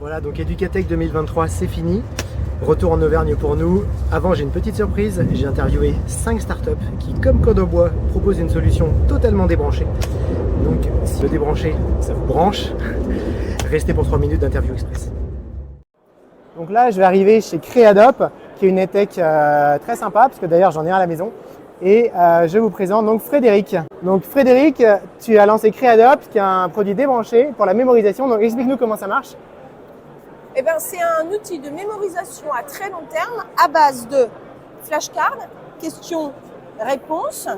Voilà, donc Educatech 2023, c'est fini. Retour en Auvergne pour nous. Avant, j'ai une petite surprise. J'ai interviewé 5 startups qui, comme Code au Bois, proposent une solution totalement débranchée. Donc, si le débrancher, ça vous branche, restez pour 3 minutes d'interview express. Donc là, je vais arriver chez Creadop, qui est une EdTech très sympa, parce que d'ailleurs, j'en ai un à la maison. Et je vous présente donc Frédéric. Donc Frédéric, tu as lancé Creadop, qui est un produit débranché pour la mémorisation. Donc explique-nous comment ça marche. Eh ben, c'est un outil de mémorisation à très long terme à base de flashcards, questions-réponses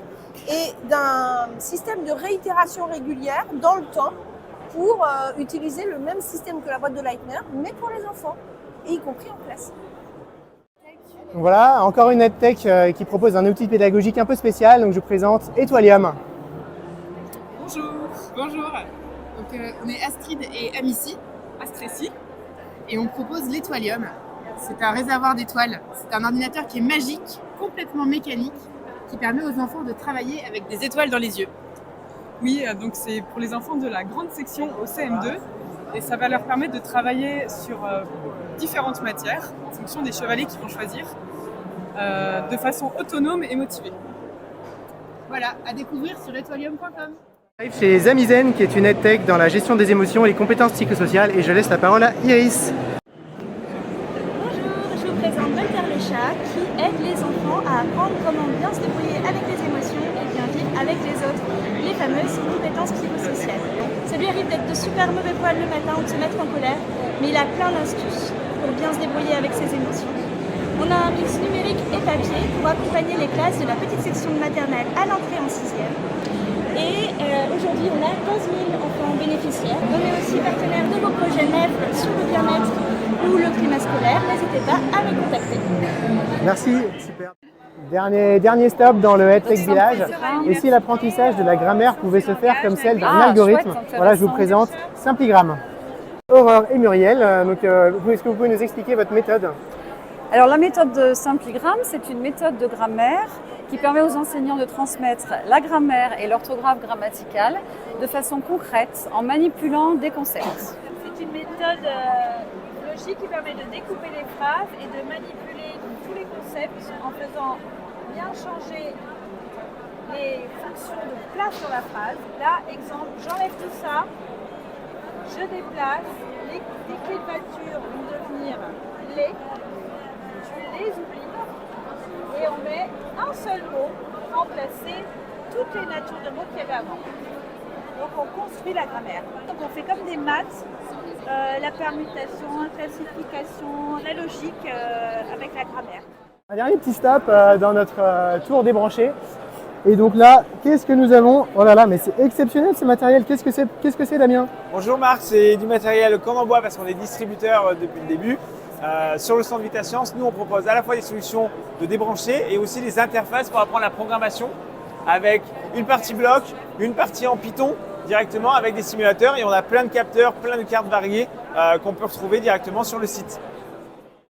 et d'un système de réitération régulière dans le temps pour utiliser le même système que la boîte de Leitner, mais pour les enfants, et y compris en classe. Donc voilà, encore une EdTech qui propose un outil pédagogique un peu spécial. Donc je vous présente Etoilium. Bonjour. Bonjour. Donc, on est Astrid et Amici, Astrécie, et on propose l'Etoilium. C'est un réservoir d'étoiles. C'est un ordinateur qui est magique, complètement mécanique, qui permet aux enfants de travailler avec des étoiles dans les yeux. Oui, donc c'est pour les enfants de la grande section au CM2 et ça va leur permettre de travailler sur différentes matières en fonction des chevaliers qu'ils vont choisir de façon autonome et motivée. Voilà, à découvrir sur etoilium.com. J'arrive chez Zamizen, qui est une EdTech dans la gestion des émotions et les compétences psychosociales, et je laisse la parole à Iris. Bonjour, je vous présente Walter Léchat qui aide les enfants à apprendre comment bien se débrouiller avec les émotions et bien vivre avec les autres, les fameuses compétences psychosociales. Ça lui arrive d'être de super mauvais poil le matin ou de se mettre en colère, mais il a plein d'astuces pour bien se débrouiller avec ses émotions. On a un mix numérique et papier pour accompagner les classes de la petite section de maternelle à l'entrée en 6e. Et aujourd'hui, on a 15 000 enfants bénéficiaires. On est aussi partenaire de vos projets MEF sur le bien-être ou le climat scolaire. N'hésitez pas à me contacter. Merci, super. Dernier stop dans le EdTech Village. Et si l'apprentissage de la grammaire pouvait se faire comme celle d'un algorithme, voilà, je vous présente Simpligram. Aurore et Muriel, est-ce que vous pouvez nous expliquer votre méthode ? Alors la méthode de Simpligram, c'est une méthode de grammaire qui permet aux enseignants de transmettre la grammaire et l'orthographe grammaticale de façon concrète en manipulant des concepts. C'est une méthode logique qui permet de découper les phrases et de manipuler tous les concepts en faisant bien changer les fonctions de place sur la phrase. Là, exemple, j'enlève tout ça, je déplace, les clés de voiture vont devenir les, tu les oublies et on met un seul mot pour remplacer toutes les natures de mots qu'il y avait avant. Donc on construit la grammaire. Donc on fait comme des maths, la permutation, la classification, la logique avec la grammaire. Un dernier petit stop dans notre tour débranché. Et donc là, qu'est-ce que nous avons ? Oh là là, mais c'est exceptionnel ce matériel. Qu'est-ce que c'est Damien ? Bonjour Marc, c'est du matériel Code en Bois parce qu'on est distributeur depuis le début. Sur le stand Vita Science, nous on propose à la fois des solutions de débrancher et aussi des interfaces pour apprendre la programmation avec une partie bloc, une partie en Python directement avec des simulateurs et on a plein de capteurs, plein de cartes variées qu'on peut retrouver directement sur le site.